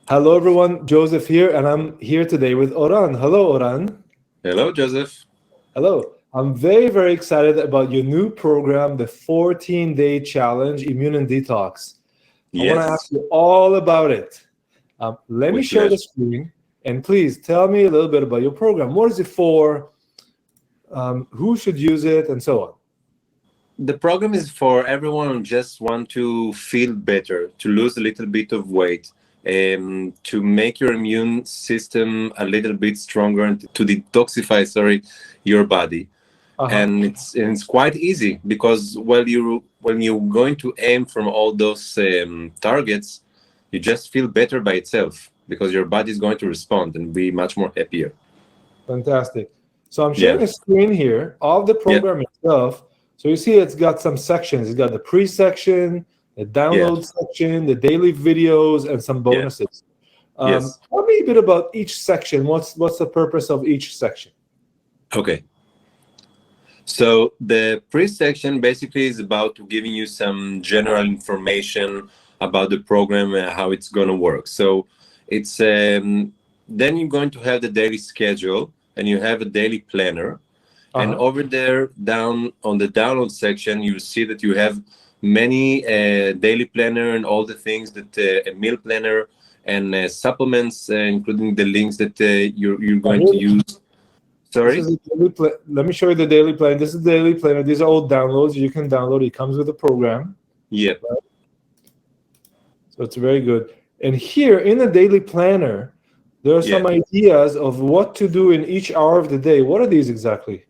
Hello, everyone. Joseph here, and I'm here today with Oran. Hello, Oran. Hello, Joseph. Hello. I'm very, very excited about your new program, the 14-day challenge, Immune and Detox. I want to ask Yes, you all about it. Let me with share the pleasure. screen, and please tell me a little bit about your program. What is it for? Who should use it, and so on. The program is for everyone who just want to feel better, to lose a little bit of weight, to make your immune system a little bit stronger and to detoxify, your body. Uh-huh. And it's quite easy because when you're going to aim from all those targets, you just feel better by itself because your body is going to respond and be much more happier. Fantastic. So I'm Yeah, sharing a screen here of the yeah, program itself. So you see it's got some sections. It's got the pre-section, the yeah, download section, the daily videos, and some yeah. bonuses. Yes. Tell me a bit about each section. What's the purpose of each section? Okay. So the pre-section basically is about giving you some general information about the program and how it's going to work. So it's then you're going to have the daily schedule and you have a daily planner. And Uh-huh. over there, down on the download section, you see that you have many daily planner and all the things that a meal planner and supplements, including the links that you're going to Here, use. this Sorry. is a daily let me show you the daily plan. This is the daily planner. These are all downloads you can download. It comes with a program, Yeah. so it's very good. And here in the daily planner, there are Yeah. some ideas of what to do in each hour of the day. What are these exactly?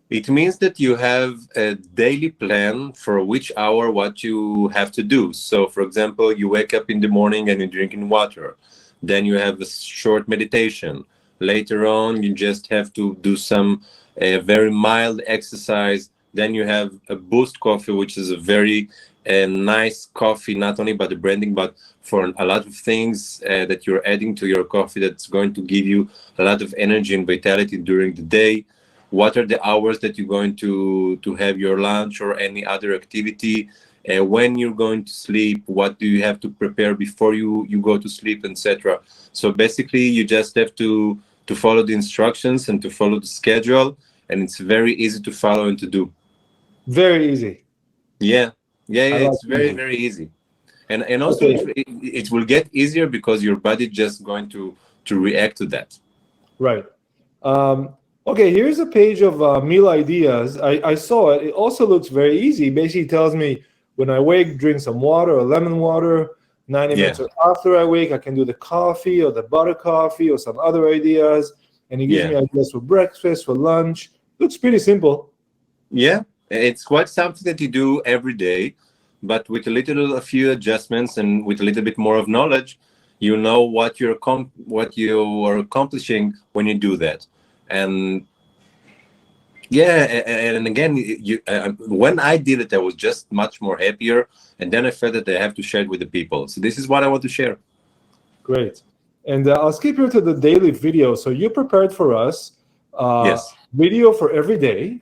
It means that you have a daily plan for which hour what you have to do. So, for example, you wake up in the morning and you're drinking water. Then you have a short meditation. Later on, you just have to do some very mild exercise. Then you have a boost coffee, which is a very nice coffee, not only by the branding, but for a lot of things that you're adding to your coffee that's going to give you a lot of energy and vitality during the day. What are the hours that you're going to have your lunch or any other activity, when you're going to sleep, what do you have to prepare before you go to sleep, etc. So basically you just have to follow the instructions and to follow the schedule, and it's very easy to follow and to do. Very easy. Yeah, yeah, I yeah, like it's very easy. very easy. And also Okay, it will get easier because your body just going to react to that. right. Um, okay, here's a page of meal ideas. I saw it. It also looks very easy. Basically tells me when I wake, drink some water or lemon water. 90 Yeah, minutes after I wake, I can do the coffee or the butter coffee or some other ideas. And it gives yeah. me ideas for breakfast, for lunch. Looks pretty simple. Yeah, it's quite something that you do every day, but with a few adjustments and with a little bit more of knowledge, you know what you are accomplishing when you do that. And yeah, and again, when I did it, I was just much more happier, and then I felt that I have to share it with the people. So this is what I want to share. Great. And I'll skip here to the daily video. So you prepared for us Yes, video for every day.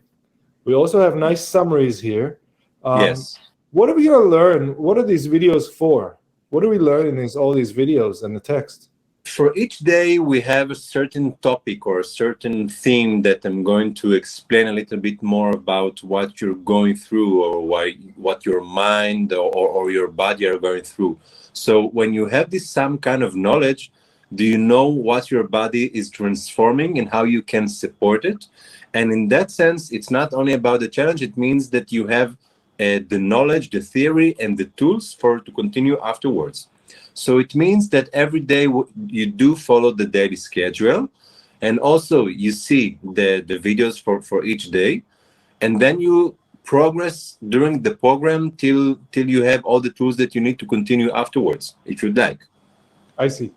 We also have nice summaries here. Um, yes. what are we going to learn? What are these videos for? What do we learn in all these videos and the text? For each day, we have a certain topic or a certain theme that I'm going to explain a little bit more about what you're going through or what your mind or your body are going through. So when you have this some kind of knowledge, do you know what your body is transforming and how you can support it? And in that sense, it's not only about the challenge, it means that you have the knowledge, the theory, and the tools for to continue afterwards. So it means that every day you do follow the daily schedule, and also you see the videos for each day, and then you progress during the program till you have all the tools that you need to continue afterwards, if you'd like. I see.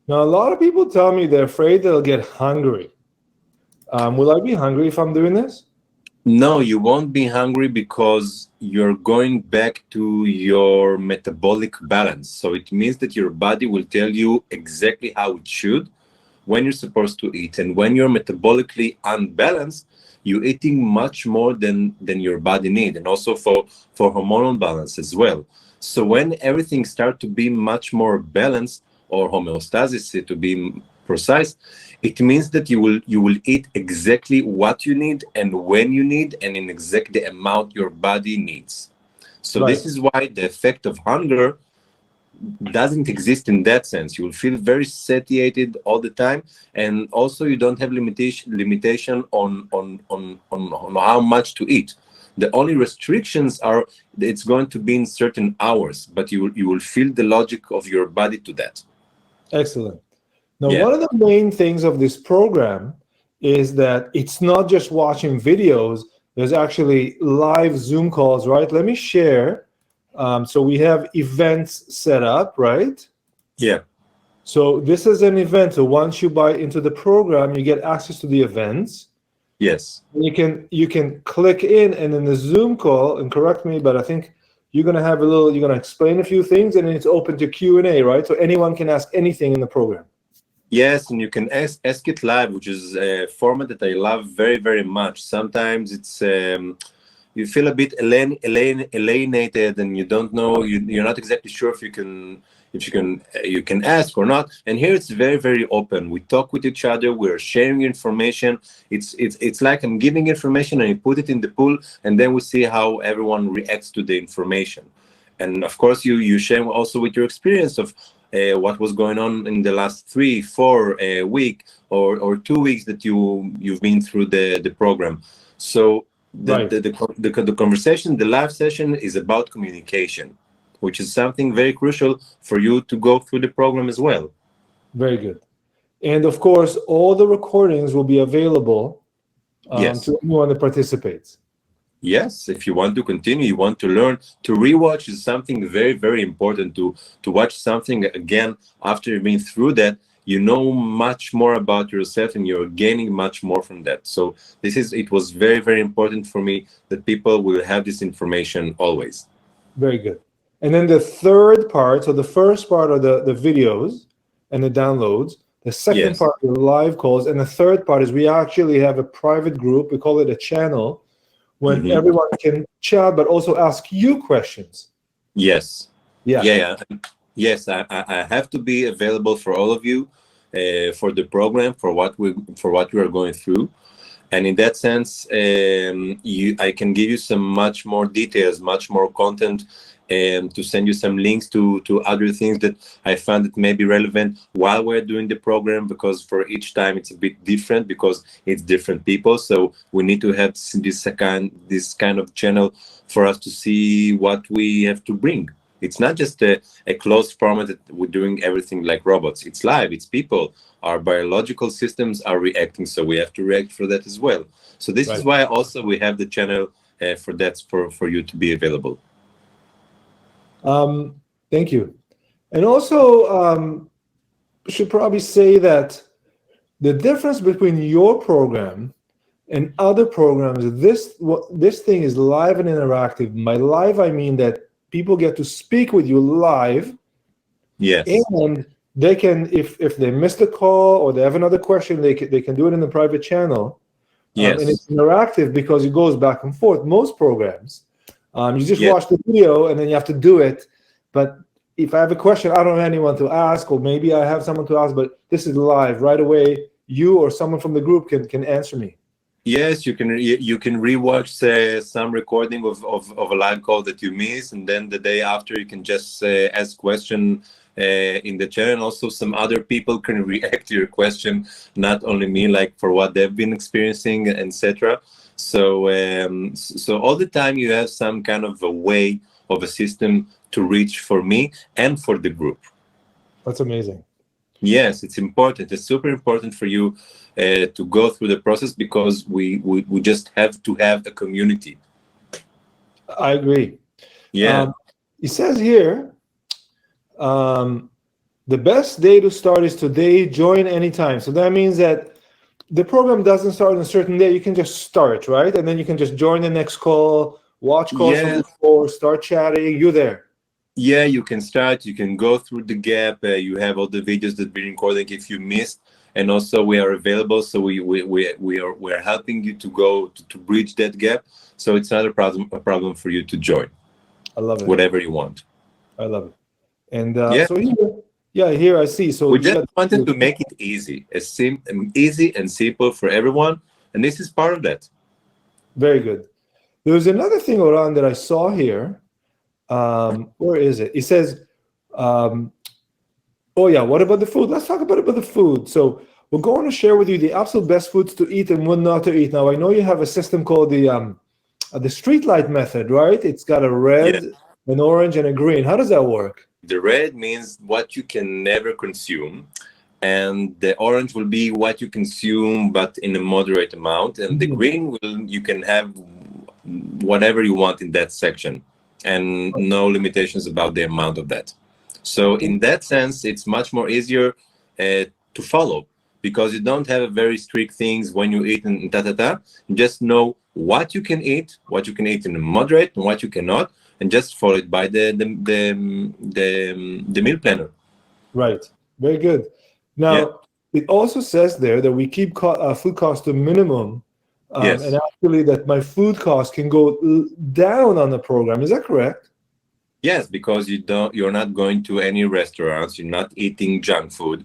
Now, a lot of people tell me they're afraid they'll get hungry. Will I be hungry if I'm doing this? No, you won't be hungry because you're going back to your metabolic balance. So it means that your body will tell you exactly how it should when you're supposed to eat. And when you're metabolically unbalanced, you're eating much more than your body need, and also for hormonal balance as well. So when everything starts to be much more balanced, or homeostasis to be precise, it means that you will eat exactly what you need and when you need and in exact the amount your body needs. So Right. this is why the effect of hunger doesn't exist in that sense. You will feel very satiated all the time, and also you don't have limitation on how much to eat. The only restrictions are it's going to be in certain hours, but you will feel the logic of your body to that. Excellent. Now, Yeah. one of the main things of this program is that it's not just watching videos. There's actually live Zoom calls, right? Let me share. So we have events set up, right? Yeah. So this is an event. So once you buy into the program, you get access to the events. Yes. You can click in the Zoom call, and correct me, but I think you're gonna explain a few things, and then it's open to Q&A, right? So anyone can ask anything in the program. Yes, and you can ask it live, which is a format that I love very, very much. Sometimes it's you feel a bit alienated, and you don't know, you're not exactly sure if you can ask or not. And here it's very, very open. We talk with each other. We're sharing information. It's like I'm giving information and you put it in the pool, and then we see how everyone reacts to the information. And of course, you share also with your experience of what was going on in the last 3-4 week or 2 weeks that you've been through the program. So Right. the conversation, the live session is about communication, which is something very crucial for you to go through the program as well. Very good. And of course, all the recordings will be available Yes. to anyone that participates. Yes, if you want to continue, you want to learn, to rewatch is something very, very important. To watch something again after you've been through that, you know much more about yourself and you're gaining much more from that. So it was very, very important for me that people will have this information always. Very good. And then the third part, so the first part are the videos and the downloads. The second Yes. part are the live calls. And the third part is we actually have a private group. We call it a channel when Mhm. everyone can chat, but also ask you questions. Yes. Yeah. Yeah. Yes, I have to be available for all of you for the program, for what we are going through. And in that sense, I can give you some much more details, much more content, to send you some links to other things that I found that may be relevant while we're doing the program, because for each time it's a bit different because it's different people. So we need to have this kind of channel for us to see what we have to bring. It's not just a closed format that we're doing everything like robots. It's live, it's people. Our biological systems are reacting, so we have to react for that as well. So this is Right. why also we have the channel for that, for you to be available. Thank you. And also, we should probably say that the difference between your program and other programs, this thing is live and interactive. By live, I mean that people get to speak with you live, Yes. and they can, if they missed a call or they have another question, they can do it in the private channel. And Yes. it's interactive because it goes back and forth. Most programs, you just Yes. watch the video and then you have to do it. But if I have a question, I don't have anyone to ask, or maybe I have someone to ask, but this is live right away. You or someone from the group can answer me. Yes, you can rewatch some recording of a live call that you missed, and then the day after you can just ask question in the channel. Also, some other people can react to your question, not only me, like for what they've been experiencing, etc. So all the time you have some kind of a way of a system to reach for me and for the group. That's amazing. Yes, it's important. It's super important for you to go through the process, because we just have to have a community. I agree. Yeah. It says here, the best day to start is today. Join anytime. So that means that the program doesn't start on a certain day. You can just start, right? And then you can just join the next call, watch calls from Yeah. before, start chatting. You're there. Yeah, you can start. You can go through the gap. You have all the videos that we're recording if you missed, and also we are available. So we are helping you to go to bridge that gap. So it's not a problem for you to join I love it. whatever you want. I love it. And Yeah. so here Yeah, here I see. So We you just got wanted to make it easy, easy and simple for everyone, and this is part of that. very good. There was another thing, Oran, that I saw here. Where is it? It says, um, oh yeah, what about the food? Let's talk about the food. So we're going to share with you the absolute best foods to eat and what not to eat. Now I know you have a system called the street light method, right? It's got a Yeah. red, an orange, and a green. How does that work? The red means what you can never consume, and the orange will be what you consume but in a moderate amount, and the Mhm. green will you can have whatever you want in that section, and no limitations about the amount of that. So in that sense, it's much more easier to follow, because you don't have a very strict things when you eat and ta ta ta. You just know what you can eat in a moderate and what you cannot, and just follow it by the meal planner. Right. Very good. Yeah. Now, it also says there that we keep food costs to minimum, and Yes. actually that my food cost can go down on the program. Is that correct? Yes, because you're not going to any restaurants, you're not eating junk food,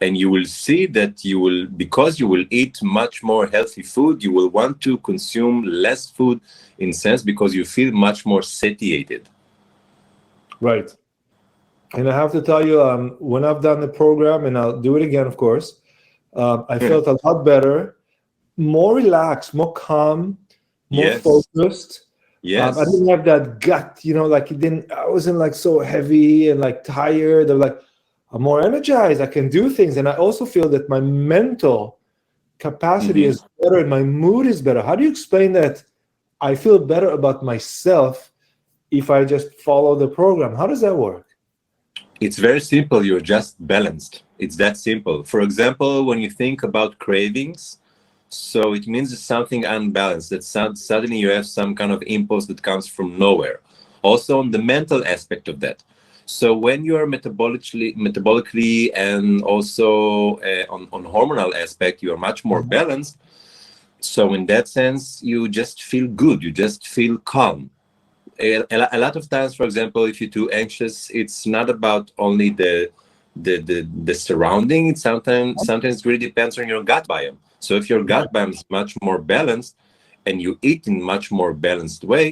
and you will see that because you will eat much more healthy food, you will want to consume less food in sense, because you feel much more satiated. Right. And I have to tell you, when I've done the program, and I'll do it again, of course, I felt a lot better, more relaxed, more calm, more Yes. focused. I Yes. didn't have that gut, like it didn't. I wasn't like so heavy and like tired. I'm like, I'm more energized. I can do things, and I also feel that my mental capacity Mhm. is better and my mood is better. How do you explain that? I feel better about myself if I just follow the program. How does that work? It's very simple. You're just balanced. It's that simple. For example, when you think about cravings, so it means it's something unbalanced, that suddenly you have some kind of impulse that comes from nowhere. Also on the mental aspect of that. So when you are metabolically and also on hormonal aspect, you are much more balanced. So in that sense, you just feel good. You just feel calm. A lot of times, for example, if you're too anxious, it's not about only the surrounding. It sometimes really depends on your gut biome. So if your Right. gut biome is much more balanced, and you eat in much more balanced way,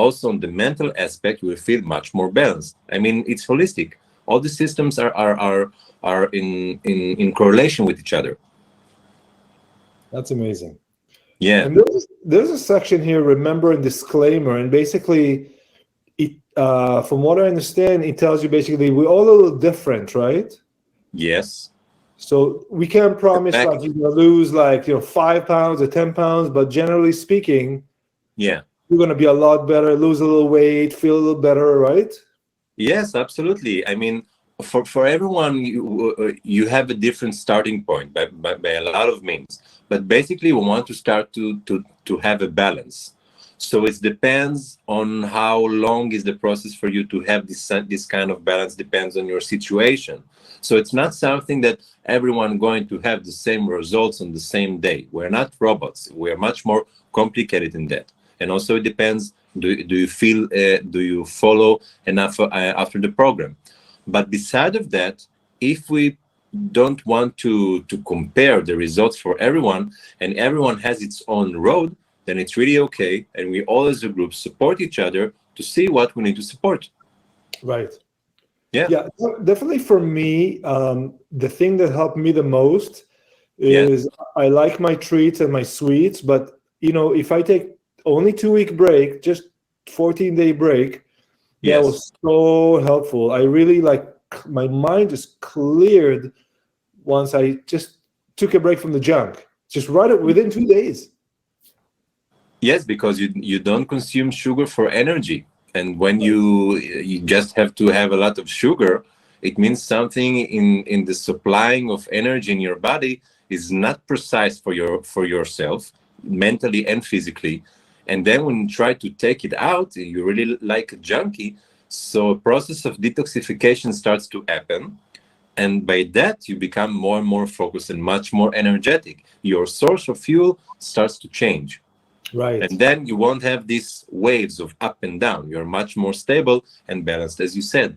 also on the mental aspect, you will feel much more balanced. I mean, it's holistic. All the systems are in correlation with each other. That's amazing. Yeah. And there's a section here, remember and disclaimer, and basically, from what I understand, it tells you basically we're all a little different, right? Yes. So we can't promise like Correct. you're gonna lose like 5 pounds or 10 pounds, but generally speaking, Yeah. you're gonna be a lot better, lose a little weight, feel a little better, right? Yes, absolutely. I mean, for everyone, you have a different starting point by a lot of means. But basically, we want to start to have a balance. So it depends on how long is the process for you to have this kind of balance. Depends on your situation. So it's not something that everyone going to have the same results on the same day. We're not robots. We're much more complicated in that. And also it depends, do you feel, do you follow enough after the program? But beside of that, if we don't want to compare the results for everyone, and everyone has its own road, then it's really okay, and we all as a group support each other to see what we need to support. Right. Yeah. Yeah, definitely for me, the thing that helped me the most Yeah. is I like my treats and my sweets, but if I take only 2 week break, just 14-day break, that Yes. was so helpful. I really my mind just cleared once I just took a break from the junk, just right within 2 days. Yes, because you don't consume sugar for energy, and when you just have to have a lot of sugar, it means something in the supplying of energy in your body is not precise for yourself, mentally and physically. And then when you try to take it out, you really like a junkie. So a process of detoxification starts to happen, and by that you become more and more focused and much more energetic. Your source of fuel starts to change, Right. and then you won't have these waves of up and down. You're much more stable and balanced, as you said.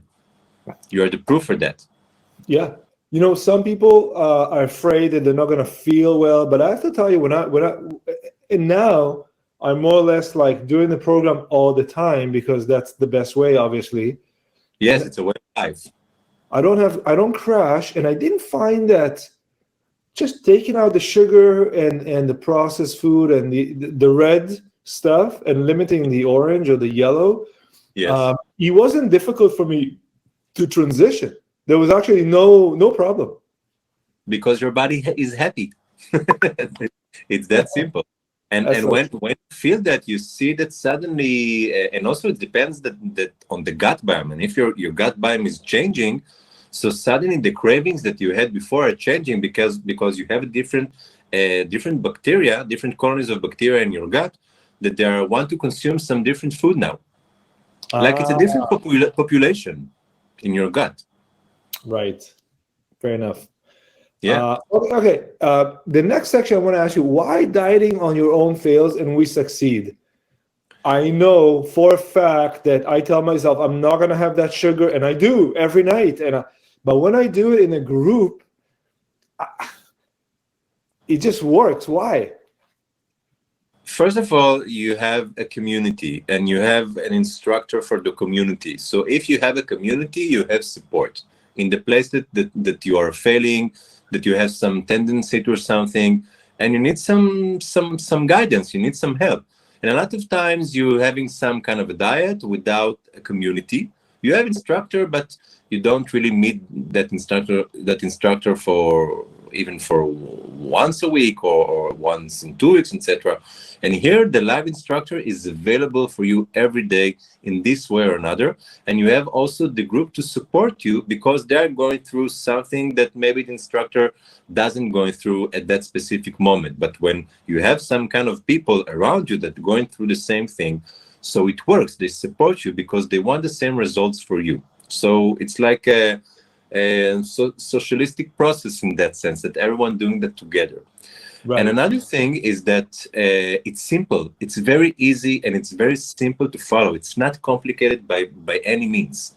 You are the proof for that. Yeah. Some people are afraid that they're not going to feel well, but I have to tell you, and now I'm more or less like doing the program all the time because that's the best way, obviously. Yes, And it's a way of life. I don't crash, and I didn't find that just taking out the sugar and the processed food and the red stuff and limiting the orange or the yellow, Yes, it wasn't difficult for me to transition. There was actually no problem. because your body is happy. It's that simple. That's And so when you feel that, you see that suddenly, and also it depends that on the gut biome. And if your gut biome is changing, so suddenly the cravings that you had before are changing because you have a different bacteria, different colonies of bacteria in your gut that they are want to consume some different food now. Like it's a different ah, population in your gut. right. Fair enough. Yeah. Okay. The next section I want to ask you: why dieting on your own fails and we succeed? I know for a fact that I tell myself I'm not gonna have that sugar, and I do every night. But when I do it in a group, it just works. Why? First of all, you have a community and you have an instructor for the community. So if you have a community, you have support in the place that you are failing, that you have some tendency to something, and you need some guidance, you need some help. And a lot of times you having some kind of a diet without a community. You have instructor, but you don't really meet that instructor for even for once a week or once in 2 weeks, etc. And here, the live instructor is available for you every day in this way or another. And you have also the group to support you because they're going through something that maybe the instructor doesn't going through at that specific moment. But when you have some kind of people around you that are going through the same thing, so it works. They support you because they want the same results for you. So it's like a socialistic process in that sense that everyone doing that together. And Right. another thing is that it's simple. It's very easy and it's very simple to follow. It's not complicated by any means.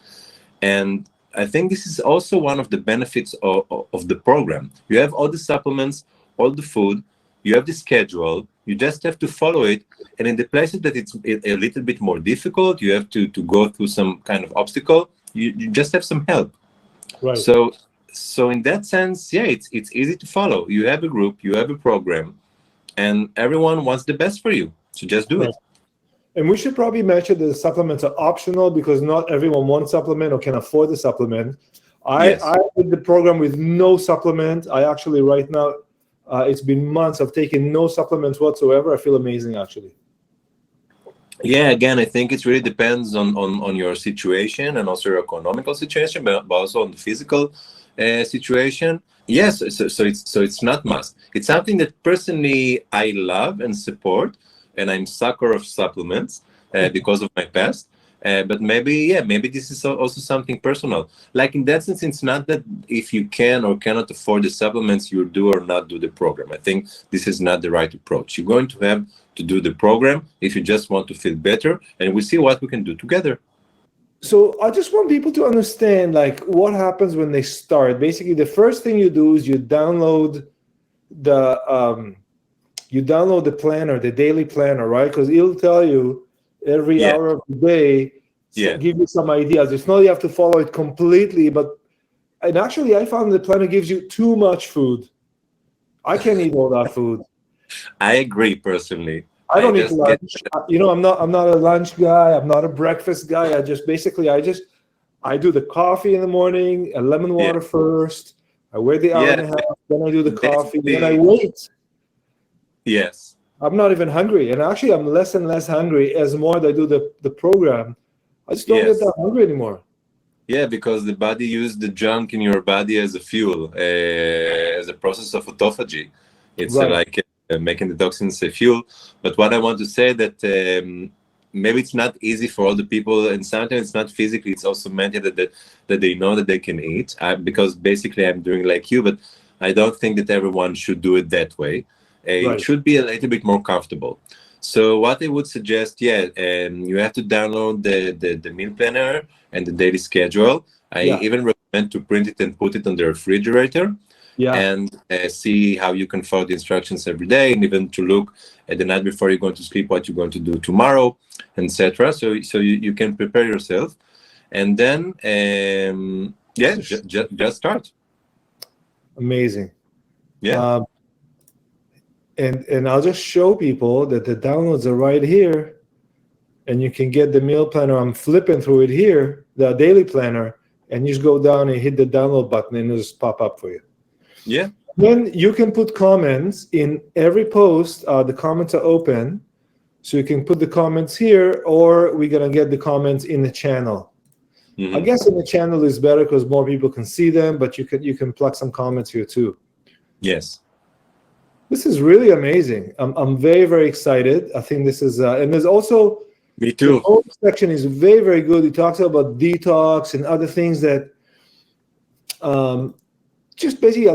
And I think this is also one of the benefits of the program. You have all the supplements, all the food, you have the schedule, you just have to follow it. And in the places that it's a little bit more difficult, you have to go through some kind of obstacle, you just have some help. Right. So in that sense, yeah, it's easy to follow. You have a group, you have a program, and everyone wants the best for you. So just do Right. it. And we should probably mention that the supplements are optional because not everyone wants supplement or can afford the supplement. I Yes. did the program with no supplement. I actually right now, it's been months. I've taken no supplements whatsoever. I feel amazing actually. Yeah, again, I think it really depends on your situation and also your economical situation, but also on the physical situation. Yes, so it's not must. It's something that personally I love and support, and I'm sucker of supplements because of my past. But maybe, yeah, maybe this is also something personal. Like in that sense, it's not that if you can or cannot afford the supplements, you do or not do the program. I think this is not the right approach. You're going to have to do the program if you just want to feel better, and we see what we can do together. So I just want people to understand like what happens when they start. Basically, the first thing you do is the you download the planner, the daily planner, right? Because it'll tell you every Yeah, hour of the day, yeah. give you some ideas. It's not you have to follow it completely, but and actually, I found the planner gives you too much food. I can't eat all that food. I agree personally. I I don't eat just get lunch. I'm not a lunch guy. I'm not a breakfast guy. I do the coffee in the morning, a lemon yeah, water first. I wait the hour yeah. and a half, then I do the coffee, then I Basically, wait. yes, I'm not even hungry. And actually, I'm less and less hungry as more as I do the program. I just don't get yes. that hungry anymore. Yeah, because the body used the junk in your body as a fuel, as a process of autophagy. It's Right. like making the toxins a fuel. But what I want to say that maybe it's not easy for all the people, and sometimes it's not physically, it's also mentally that they know that they can eat. Because basically, I'm doing like you, but I don't think that everyone should do it that way. It Right. should be a little bit more comfortable. So what I would suggest, yeah, you have to download the meal planner and the daily schedule. I Yeah. even recommend meant to print it and put it on the refrigerator Yeah. and see how you can follow the instructions every day, and even to look at the night before you're going to sleep what you're going to do tomorrow, etc. So you can prepare yourself, and then just start. Amazing. Yeah. And I'll just show people that the downloads are right here, and you can get the meal planner. I'm flipping through it here, the daily planner, and you just go down and hit the download button, and it'll just pop up for you. Yeah. Then you can put comments in every post. The comments are open, so you can put the comments here, or we're gonna get the comments in the channel. I guess in the channel is better because more people can see them, but you can plug some comments here too. Yes. This is really amazing. I'm very, very excited. I think this is, and there's also, Me too. the whole section is very, very good. It talks about detox and other things that, just basically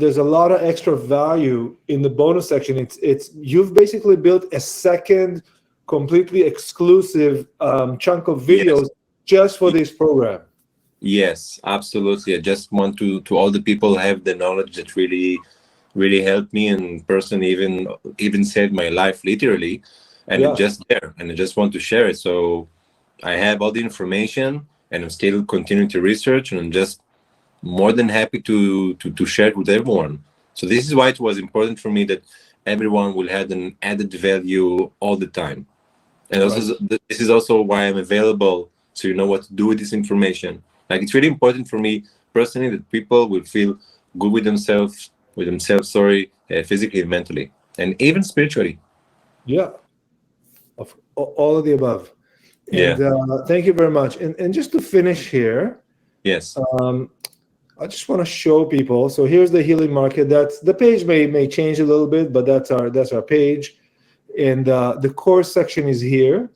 there's a lot of extra value in the bonus section. You've basically built a second, completely exclusive chunk of videos just for this program. Yes, absolutely. I just want to all the people have the knowledge that really helped me, and personally even saved my life literally, and it's just there, and I just want to share it. So I have all the information, and I'm still continuing to research, and I'm just more than happy to share it with everyone. So this is why it was important for me that everyone will have an added value all the time, and also this is also why I'm available, so you know what to do with this information. Like, it's really important for me personally that people will feel good with themselves, physically and mentally, and even spiritually. Yeah, of all of the above. Yeah. And thank you very much. And just to finish here, Yes. I just want to show people. So here's the healing market. That's the page may change a little bit, but that's our page. And the course section is here.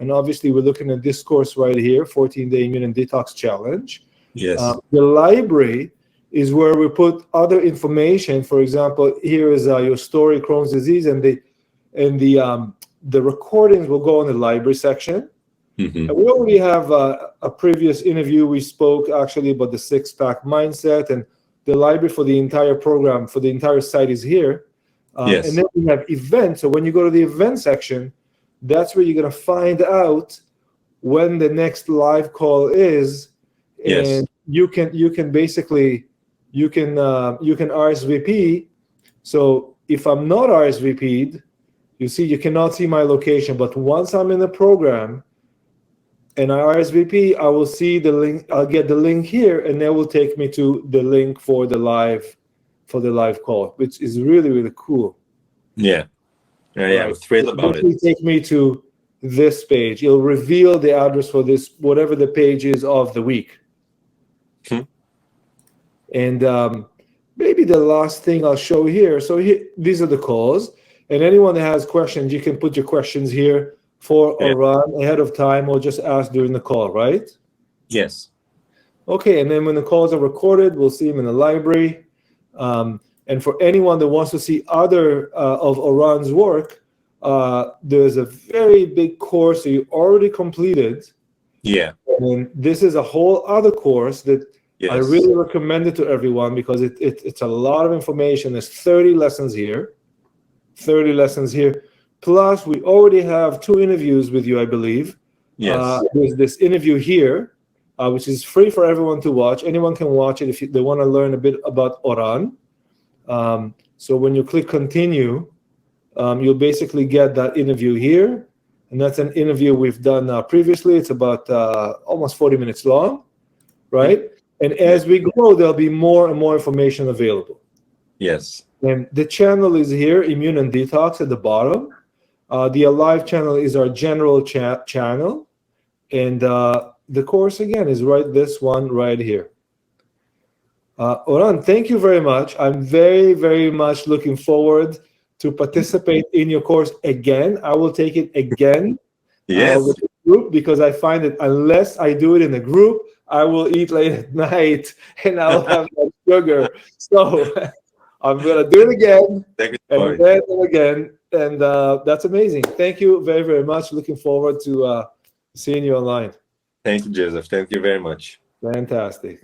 And obviously we're looking at this course right here, 14-day Immune and Detox Challenge. Yes. The library is where we put other information. For example, here is your story, Crohn's disease, and the recordings will go in the library section. And we already have a previous interview. We spoke actually about the six-pack mindset, and the library for the entire program, for the entire site is here. Yes. And then we have events. So when you go to the event section, that's where you're going to find out when the next live call is. And you can basically RSVP. So if I'm not RSVP'd, you see, you cannot see my location. But once I'm in the program and I RSVP, I will see the link. I'll get the link here, and that will take me to the link for the live call, which is really, really cool. Yeah. Yeah, I'm thrilled about it. It will take me to this page. It'll reveal the address for this, whatever the page is of the week. And maybe the last thing I'll show here. So these are the calls. And anyone that has questions, you can put your questions here for Oran ahead of time, or just ask during the call, right? Yes. Okay, and then when the calls are recorded, we'll see them in the library. And for anyone that wants to see other of Oran's work, there's a very big course that you already completed. Yeah. And this is a whole other course that I really recommend it to everyone, because it's a lot of information. There's 30 lessons here. Plus, we already have 2 interviews with you, I believe. Yes. There's this interview here, which is free for everyone to watch. Anyone can watch it if they want to learn a bit about Oran. So when you click continue, you'll basically get that interview here. And that's an interview we've done previously. It's about almost 40 minutes long, right? And as we grow, there'll be more and more information available. Yes. And the channel is here, Immune and Detox at the bottom. The Alive channel is our general channel. And the course, again, is this one right here. Oran, thank you very much. I'm very, very much looking forward to participate in your course again. I will take it again with the group, because I find that unless I do it in a group, I will eat late at night and I'll have no sugar. So I'm going to do it again and again. And that's amazing. Thank you very, very much. Looking forward to seeing you online. Thank you, Joseph. Thank you very much. Fantastic.